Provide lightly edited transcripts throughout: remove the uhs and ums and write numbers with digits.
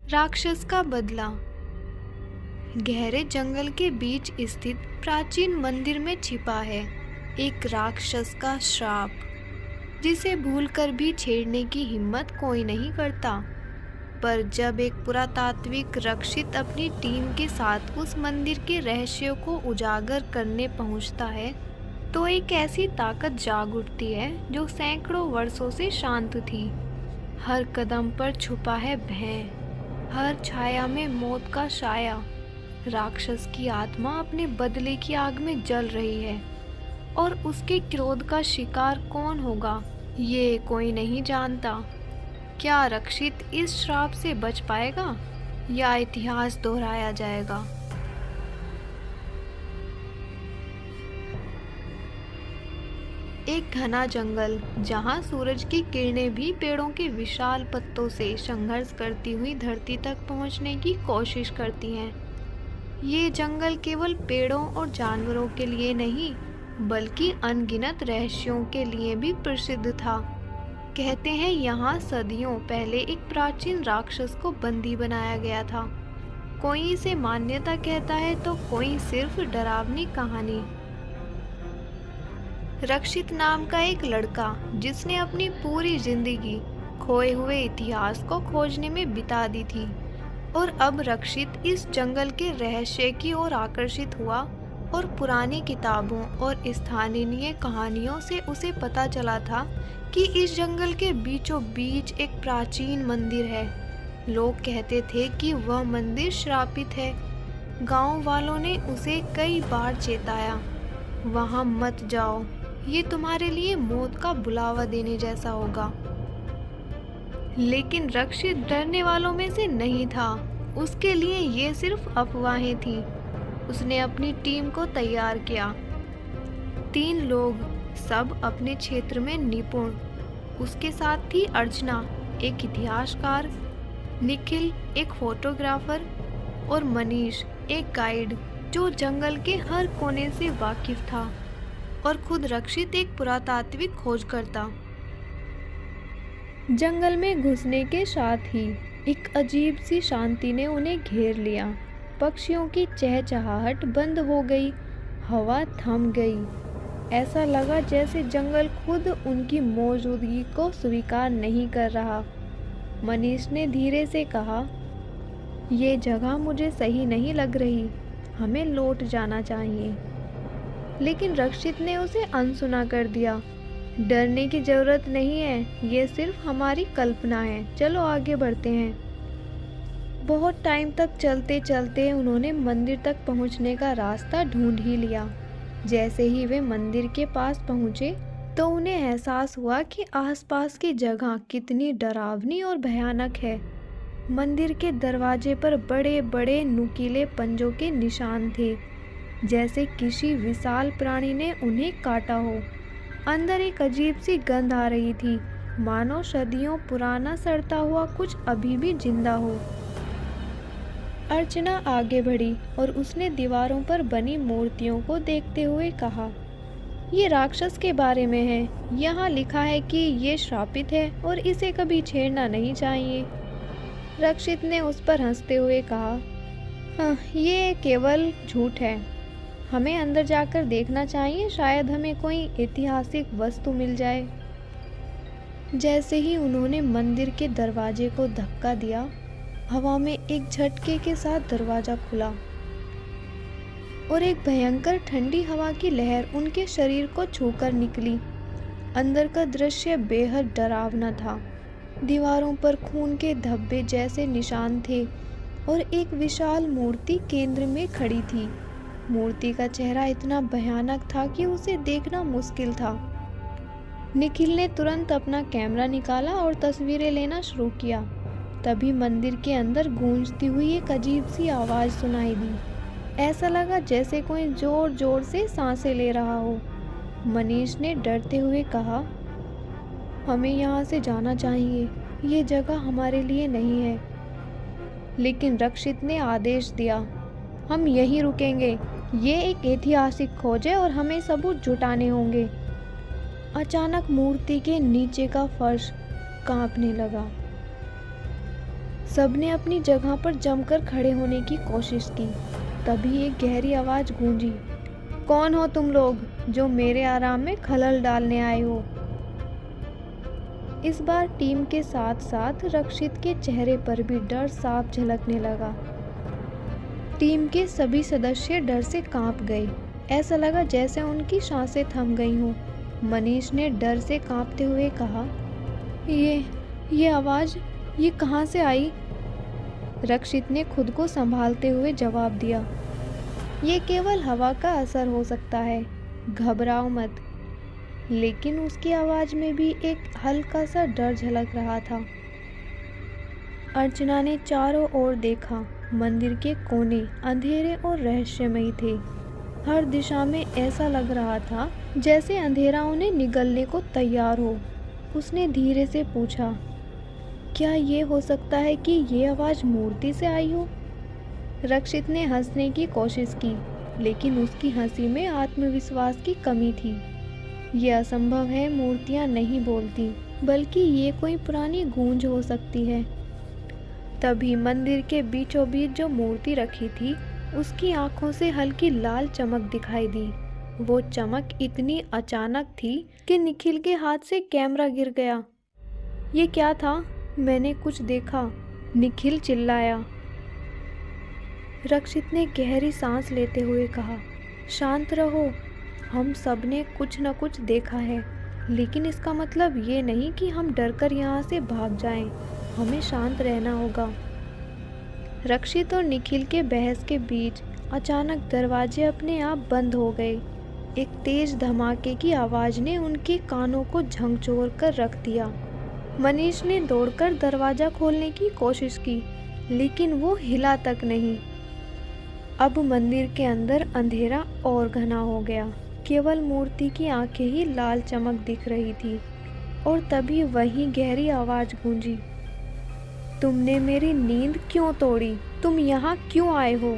राक्षस का बदला। गहरे जंगल के बीच स्थित प्राचीन मंदिर में छिपा है एक राक्षस का श्राप, जिसे भूलकर भी छेड़ने की हिम्मत कोई नहीं करता। पर जब एक पुरातात्विक रक्षित अपनी टीम के साथ उस मंदिर के रहस्यों को उजागर करने पहुंचता है, तो एक ऐसी ताकत जाग उठती है जो सैकड़ों वर्षों से शांत थी। हर कदम पर छुपा है भय, हर छाया में मौत का साया। राक्षस की आत्मा अपने बदले की आग में जल रही है, और उसके क्रोध का शिकार कौन होगा ये कोई नहीं जानता। क्या रक्षित इस श्राप से बच पाएगा या इतिहास दोहराया जाएगा? एक घना जंगल जहां सूरज की किरणें भी पेड़ों के विशाल पत्तों से संघर्ष करती हुई धरती तक पहुंचने की कोशिश करती हैं। ये जंगल केवल पेड़ों और जानवरों के लिए नहीं, बल्कि अनगिनत रहस्यों के लिए भी प्रसिद्ध था। कहते हैं यहाँ सदियों पहले एक प्राचीन राक्षस को बंदी बनाया गया था। कोई इसे मान्यता कहता है तो कोई सिर्फ डरावनी कहानी। रक्षित नाम का एक लड़का, जिसने अपनी पूरी जिंदगी खोए हुए इतिहास को खोजने में बिता दी थी, और अब रक्षित इस जंगल के रहस्य की ओर आकर्षित हुआ, और पुरानी किताबों और स्थानीय कहानियों से उसे पता चला था कि इस जंगल के बीचों बीच एक प्राचीन मंदिर है। लोग कहते थे कि वह मंदिर श्रापित है। गांव वालों ने उसे कई बार चेताया, वहां मत जाओ, ये तुम्हारे लिए मौत का बुलावा देने जैसा होगा। लेकिन रक्षित डरने वालों में से नहीं था। उसके लिए ये सिर्फ अफवाहें थी। उसने अपनी टीम को तैयार किया। 3 लोग, सब अपने क्षेत्र में निपुण। उसके साथ थी अर्चना, एक इतिहासकार, निखिल, एक फोटोग्राफर, और मनीष, एक गाइड जो जंगल के हर कोने से वाकिफ था, और खुद रक्षित एक पुरातात्विक खोजकर्ता। जंगल में घुसने के साथ ही एक अजीब सी शांति ने उन्हें घेर लिया। पक्षियों की चहचहाहट बंद हो गई, हवा थम गई। ऐसा लगा जैसे जंगल खुद उनकी मौजूदगी को स्वीकार नहीं कर रहा। मनीष ने धीरे से कहा, ये जगह मुझे सही नहीं लग रही, हमें लौट जाना चाहिए। लेकिन रक्षित ने उसे अनसुना कर दिया। डरने की जरूरत नहीं है, ये सिर्फ हमारी कल्पना है, चलो आगे बढ़ते हैं। बहुत टाइम तक चलते चलते उन्होंने मंदिर तक पहुंचने का रास्ता ढूंढ ही लिया। जैसे ही वे मंदिर के पास पहुंचे तो उन्हें एहसास हुआ कि आसपास की जगह कितनी डरावनी और भयानक है। मंदिर के दरवाजे पर बड़े बड़े नुकीले पंजों के निशान थे, जैसे किसी विशाल प्राणी ने उन्हें काटा हो। अंदर एक अजीब सी गंध आ रही थी, मानो सदियों पुराना सड़ता हुआ कुछ अभी भी जिंदा हो। अर्चना आगे बढ़ी और उसने दीवारों पर बनी मूर्तियों को देखते हुए कहा, ये राक्षस के बारे में है। यहाँ लिखा है कि ये श्रापित है और इसे कभी छेड़ना नहीं चाहिए। रक्षित ने उस पर हंसते हुए कहा, हाँ, ये केवल झूठ है। हमें अंदर जाकर देखना चाहिए, शायद हमें कोई ऐतिहासिक वस्तु मिल जाए। जैसे ही उन्होंने मंदिर के दरवाजे को धक्का दिया, हवा में एक झटके के साथ दरवाजा खुला और एक भयंकर ठंडी हवा की लहर उनके शरीर को छूकर निकली। अंदर का दृश्य बेहद डरावना था। दीवारों पर खून के धब्बे जैसे निशान थे और एक विशाल मूर्ति केंद्र में खड़ी थी। मूर्ति का चेहरा इतना भयानक था कि उसे देखना मुश्किल था। निखिल ने तुरंत अपना कैमरा निकाला और तस्वीरें लेना शुरू किया। तभी मंदिर के अंदर गूंजती हुई एक अजीब सी आवाज़ सुनाई दी। ऐसा लगा जैसे कोई जोर जोर से सांसें ले रहा हो। मनीष ने डरते हुए कहा, हमें यहाँ से जाना चाहिए, ये जगह हमारे लिए नहीं है। लेकिन रक्षित ने आदेश दिया, हम यहीं रुकेंगे, ये एक ऐतिहासिक खोज है और हमें सबूत जुटाने होंगे। अचानक मूर्ति के नीचे का फर्श कांपने लगा। सबने अपनी जगह पर जमकर खड़े होने की कोशिश की। तभी एक गहरी आवाज़ गूंजी, कौन हो तुम लोग जो मेरे आराम में खलल डालने आए हो? इस बार टीम के साथ साथ रक्षित के चेहरे पर भी डर साफ झलकने लगा। टीम के सभी सदस्य डर से कांप गए। ऐसा लगा जैसे उनकी सांसें थम गई हों। मनीष ने डर से कांपते हुए कहा, ये आवाज़, ये कहाँ से आई? रक्षित ने खुद को संभालते हुए जवाब दिया, ये केवल हवा का असर हो सकता है, घबराओ मत। लेकिन उसकी आवाज़ में भी एक हल्का सा डर झलक रहा था। अर्चना ने चारों ओर देखा। मंदिर के कोने अंधेरे और रहस्यमयी थे। हर दिशा में ऐसा लग रहा था जैसे अंधेरा उन्हें निगलने को तैयार हो। उसने धीरे से पूछा, क्या ये हो सकता है कि ये आवाज़ मूर्ति से आई हो? रक्षित ने हंसने की कोशिश की, लेकिन उसकी हंसी में आत्मविश्वास की कमी थी। ये असंभव है, मूर्तियाँ नहीं बोलती, बल्कि ये कोई पुरानी गूंज हो सकती है। तभी मंदिर के बीचों बीच जो मूर्ति रखी थी, उसकी आंखों से हल्की लाल चमक दिखाई दी। वो चमक इतनी अचानक थी कि निखिल के हाथ से कैमरा गिर गया। ये क्या था? मैंने कुछ देखा, निखिल चिल्लाया। रक्षित ने गहरी सांस लेते हुए कहा, शांत रहो, हम सब ने कुछ न कुछ देखा है, लेकिन इसका मतलब ये नहीं कि हम डरकर यहाँ से भाग जाएं। हमें शांत रहना होगा। रक्षित और निखिल के बहस के बीच अचानक दरवाजे अपने आप बंद हो गए। एक तेज धमाके की आवाज़ ने उनके कानों को झकझोर कर रख दिया। मनीष ने दौड़कर दरवाज़ा खोलने की कोशिश की, लेकिन वो हिला तक नहीं। अब मंदिर के अंदर अंधेरा और घना हो गया। केवल मूर्ति की आंखें ही लाल चमक दिख रही थी। और तभी वही गहरी आवाज़ गूंजी, तुमने मेरी नींद क्यों तोड़ी? तुम यहाँ क्यों आए हो?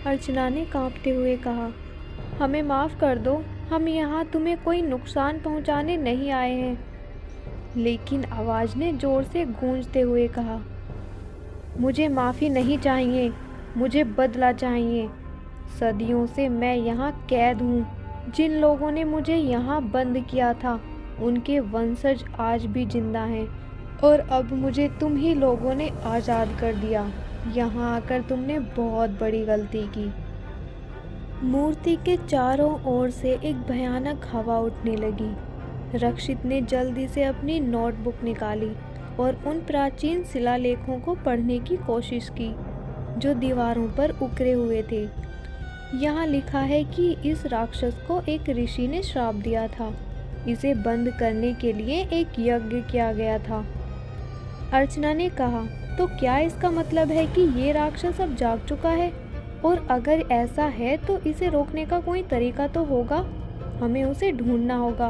अर्चना ने कांपते हुए कहा, हमें माफ़ कर दो, हम यहाँ तुम्हें कोई नुकसान पहुँचाने नहीं आए हैं। लेकिन आवाज़ ने ज़ोर से गूंजते हुए कहा, मुझे माफ़ी नहीं चाहिए, मुझे बदला चाहिए। सदियों से मैं यहाँ कैद हूँ। जिन लोगों ने मुझे यहाँ बंद किया था, उनके वंशज आज भी जिंदा हैं, और अब मुझे तुम ही लोगों ने आज़ाद कर दिया। यहाँ आकर तुमने बहुत बड़ी गलती की। मूर्ति के चारों ओर से एक भयानक हवा उठने लगी। रक्षित ने जल्दी से अपनी नोटबुक निकाली और उन प्राचीन शिलालेखों को पढ़ने की कोशिश की जो दीवारों पर उकरे हुए थे। यहाँ लिखा है कि इस राक्षस को एक ऋषि ने श्राप दिया था। इसे बंद करने के लिए एक यज्ञ किया गया था। अर्चना ने कहा, तो क्या इसका मतलब है कि ये राक्षस अब जाग चुका है? और अगर ऐसा है तो इसे रोकने का कोई तरीका तो होगा। हमें उसे ढूंढना होगा।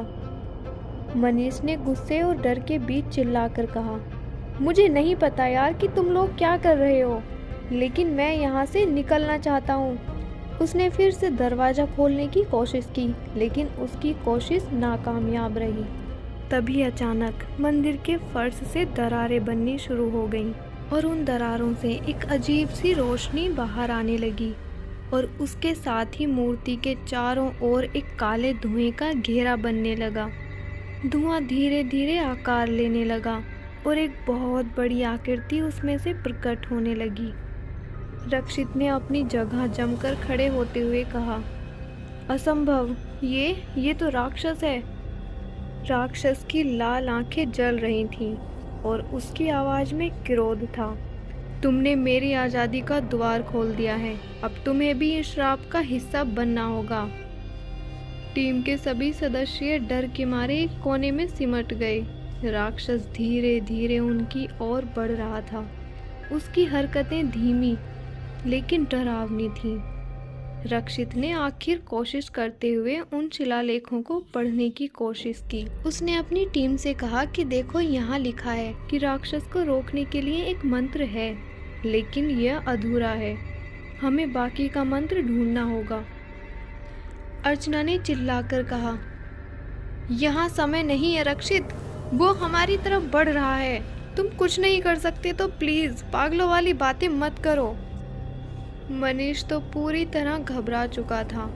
मनीष ने गुस्से और डर के बीच चिल्लाकर कहा, मुझे नहीं पता यार कि तुम लोग क्या कर रहे हो, लेकिन मैं यहाँ से निकलना चाहता हूँ। उसने फिर से दरवाज़ा खोलने की कोशिश की, लेकिन उसकी कोशिश नाकामयाब रही। तभी अचानक मंदिर के फर्श से दरारें बननी शुरू हो गईं और उन दरारों से एक अजीब सी रोशनी बाहर आने लगी और उसके साथ ही मूर्ति के चारों ओर एक काले धुएं का घेरा बनने लगा। धुआं धीरे धीरे आकार लेने लगा और एक बहुत बड़ी आकृति उसमें से प्रकट होने लगी। रक्षित ने अपनी जगह जमकर खड़े होते हुए कहा, असंभव, ये तो राक्षस है। राक्षस की लाल आंखें जल रही थीं और उसकी आवाज़ में क्रोध था। तुमने मेरी आज़ादी का द्वार खोल दिया है, अब तुम्हें भी इस श्राप का हिस्सा बनना होगा। टीम के सभी सदस्य डर के मारे एक कोने में सिमट गए। राक्षस धीरे धीरे उनकी ओर बढ़ रहा था। उसकी हरकतें धीमी लेकिन डरावनी थीं। रक्षित ने आखिर कोशिश करते हुए उन शिलालेखों को पढ़ने की कोशिश की। उसने अपनी टीम से कहा कि देखो, यहाँ लिखा है कि राक्षस को रोकने के लिए एक मंत्र है, लेकिन यह अधूरा है। हमें बाकी का मंत्र ढूंढना होगा। अर्चना ने चिल्लाकर कहा, यहाँ समय नहीं है रक्षित, वो हमारी तरफ बढ़ रहा है। तुम कुछ नहीं कर सकते तो प्लीज पागलों वाली बातें मत करो। मनीष तो पूरी तरह घबरा चुका था।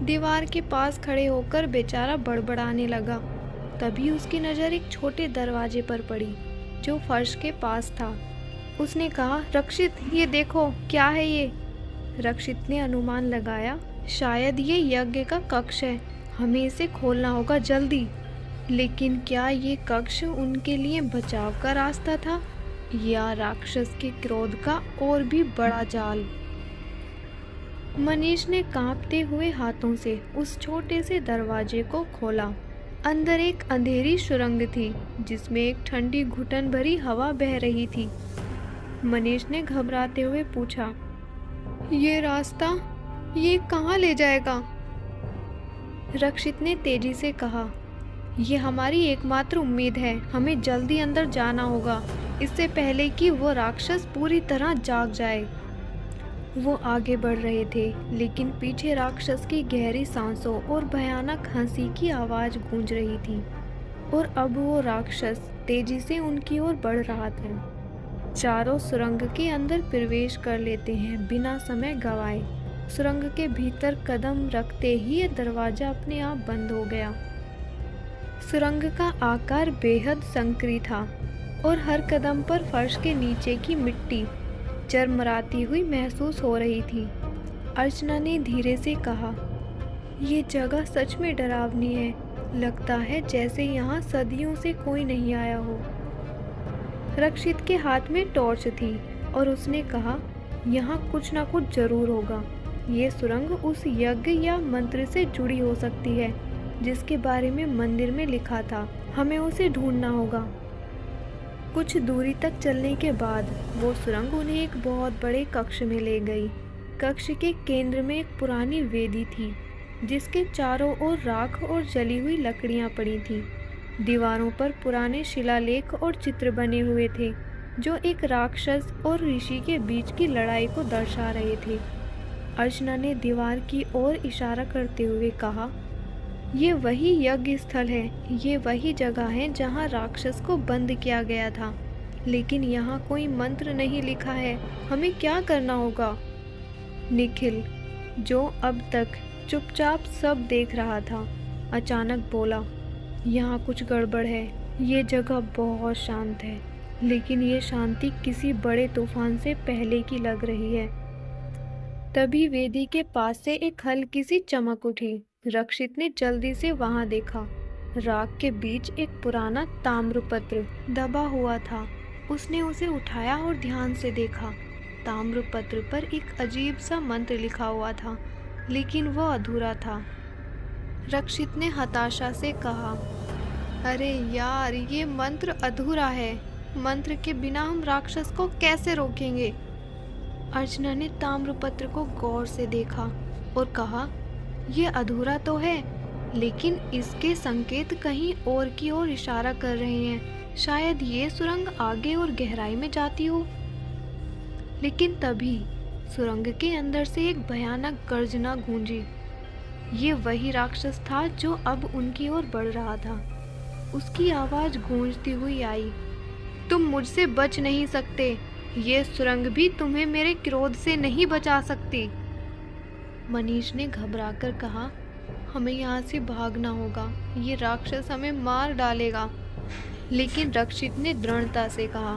दीवार के पास खड़े होकर बेचारा बड़बड़ाने लगा। तभी उसकी नज़र एक छोटे दरवाजे पर पड़ी जो फर्श के पास था। उसने कहा, रक्षित, ये देखो, क्या है ये? रक्षित ने अनुमान लगाया, शायद ये यज्ञ का कक्ष है, हमें इसे खोलना होगा जल्दी। लेकिन क्या ये कक्ष उनके लिए बचाव का रास्ता था या राक्षस के क्रोध का और भी बड़ा जाल? मनीष ने कांपते हुए हाथों से उस छोटे से दरवाजे को खोला। अंदर एक अंधेरी सुरंग थी जिसमें एक ठंडी घुटन भरी हवा बह रही थी। मनीष ने घबराते हुए पूछा, ये रास्ता, ये कहाँ ले जाएगा? रक्षित ने तेजी से कहा, ये हमारी एकमात्र उम्मीद है, हमें जल्दी अंदर जाना होगा, इससे पहले कि वो राक्षस पूरी तरह जाग जाए। वो आगे बढ़ रहे थे, लेकिन पीछे राक्षस की गहरी सांसों और भयानक हंसी की आवाज़ गूंज रही थी। और अब वो राक्षस तेजी से उनकी ओर बढ़ रहा था। चारों सुरंग के अंदर प्रवेश कर लेते हैं बिना समय गंवाए। सुरंग के भीतर कदम रखते ही ये दरवाजा अपने आप बंद हो गया। सुरंग का आकार बेहद संकरी था और हर कदम पर फर्श के नीचे की मिट्टी चरमराती हुई महसूस हो रही थी। अर्चना ने धीरे से कहा, ये जगह सच में डरावनी है, लगता है जैसे यहाँ सदियों से कोई नहीं आया हो। रक्षित के हाथ में टॉर्च थी और उसने कहा, यहाँ कुछ ना कुछ जरूर होगा। ये सुरंग उस यज्ञ या मंत्र से जुड़ी हो सकती है जिसके बारे में मंदिर में लिखा था, हमें उसे ढूंढना होगा। कुछ दूरी तक चलने के बाद वो सुरंग उन्हें एक बहुत बड़े कक्ष में ले गई। कक्ष के केंद्र में एक पुरानी वेदी थी जिसके चारों ओर राख और जली हुई लकड़ियां पड़ी थीं। दीवारों पर पुराने शिलालेख और चित्र बने हुए थे जो एक राक्षस और ऋषि के बीच की लड़ाई को दर्शा रहे थे। अर्चना ने दीवार की ओर इशारा करते हुए कहा, ये वही यज्ञ स्थल है, ये वही जगह है जहाँ राक्षस को बंद किया गया था, लेकिन यहाँ कोई मंत्र नहीं लिखा है, हमें क्या करना होगा? निखिल, जो अब तक चुपचाप सब देख रहा था, अचानक बोला, यहाँ कुछ गड़बड़ है। ये जगह बहुत शांत है, लेकिन ये शांति किसी बड़े तूफान से पहले की लग रही है। तभी वेदी के पास से एक हल्की सी चमक उठी। रक्षित ने जल्दी से वहां देखा। राख के बीच एक पुराना ताम्रपत्र दबा हुआ था। उसने उसे उठाया और ध्यान से देखा। ताम्रपत्र पर एक अजीब सा मंत्र लिखा हुआ था, लेकिन वह अधूरा था। रक्षित ने हताशा से कहा, अरे यार, ये मंत्र अधूरा है। मंत्र के बिना हम राक्षस को कैसे रोकेंगे? अर्चना ने ताम्रपत्र को गौर से देखा और कहा, ये अधूरा तो है, लेकिन इसके संकेत कहीं और की ओर इशारा कर रहे हैं। शायद ये सुरंग आगे और गहराई में जाती हो। लेकिन तभी सुरंग के अंदर से एक भयानक गर्जना गूंजी। ये वही राक्षस था जो अब उनकी ओर बढ़ रहा था। उसकी आवाज गूंजती हुई आई, तुम मुझसे बच नहीं सकते। ये सुरंग भी तुम्हें मेरे क्रोध से नहीं बचा सकती। मनीष ने घबराकर कहा, हमें यहाँ से भागना होगा, ये राक्षस हमें मार डालेगा। लेकिन रक्षित ने दृढ़ता से कहा,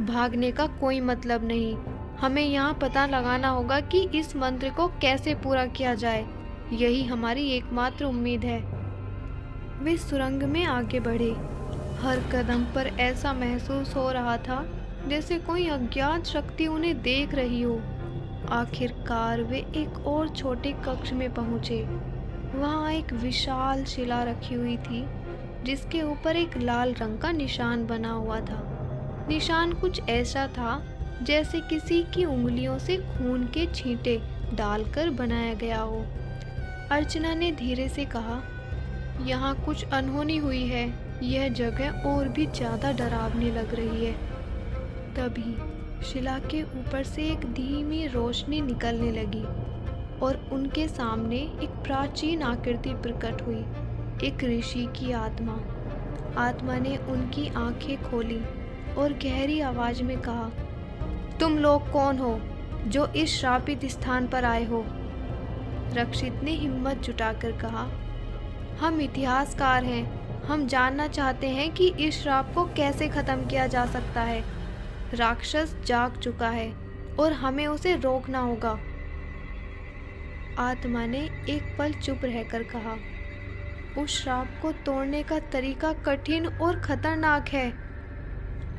भागने का कोई मतलब नहीं, हमें यहाँ पता लगाना होगा कि इस मंत्र को कैसे पूरा किया जाए। यही हमारी एकमात्र उम्मीद है। वे सुरंग में आगे बढ़े। हर कदम पर ऐसा महसूस हो रहा था जैसे कोई अज्ञात शक्ति उन्हें देख रही हो। आखिरकार वे एक और छोटे कक्ष में पहुंचे। वहां एक विशाल शिला रखी हुई थी जिसके ऊपर एक लाल रंग का निशान बना हुआ था। निशान कुछ ऐसा था जैसे किसी की उंगलियों से खून के छींटे डालकर बनाया गया हो। अर्चना ने धीरे से कहा, यहाँ कुछ अनहोनी हुई है, यह जगह और भी ज़्यादा डरावनी लग रही है। तभी शिला के ऊपर से एक धीमी रोशनी निकलने लगी और उनके सामने एक प्राचीन आकृति प्रकट हुई, एक ऋषि की आत्मा। आत्मा ने उनकी आंखें खोली और गहरी आवाज में कहा, तुम लोग कौन हो जो इस श्रापित स्थान पर आए हो? रक्षित ने हिम्मत जुटाकर कहा, हम इतिहासकार हैं। हम जानना चाहते हैं कि इस श्राप को कैसे खत्म किया जा सकता है। राक्षस जाग चुका है और हमें उसे रोकना होगा। आत्मा ने एक पल चुप रहकर कहा, उस श्राप को तोड़ने का तरीका कठिन और खतरनाक है।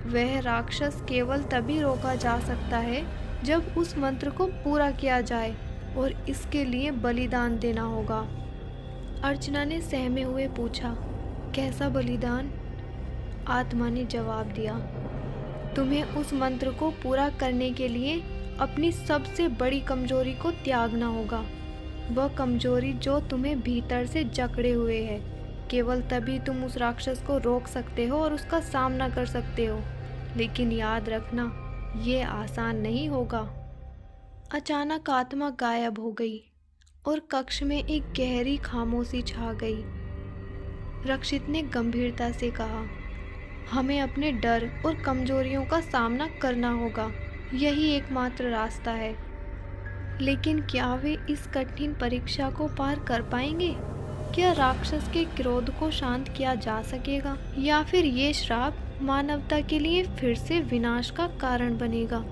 वह राक्षस केवल तभी रोका जा सकता है जब उस मंत्र को पूरा किया जाए और इसके लिए बलिदान देना होगा। अर्चना ने सहमे हुए पूछा, कैसा बलिदान? आत्मा ने जवाब दिया, तुम्हें उस मंत्र को पूरा करने के लिए अपनी सबसे बड़ी कमजोरी को त्यागना होगा। वह कमजोरी जो तुम्हें भीतर से जकड़े हुए है। केवल तभी तुम उस राक्षस को रोक सकते हो और उसका सामना कर सकते हो। लेकिन याद रखना, ये आसान नहीं होगा। अचानक आत्मा गायब हो गई और कक्ष में एक गहरी खामोशी छा गई। रक्षित ने गंभीरता से कहा, हमें अपने डर और कमजोरियों का सामना करना होगा। यही एकमात्र रास्ता है। लेकिन क्या वे इस कठिन परीक्षा को पार कर पाएंगे? क्या राक्षस के क्रोध को शांत किया जा सकेगा, या फिर ये श्राप मानवता के लिए फिर से विनाश का कारण बनेगा?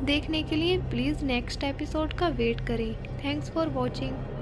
देखने के लिए प्लीज़ नेक्स्ट एपिसोड का वेट करें। Thanks for watching.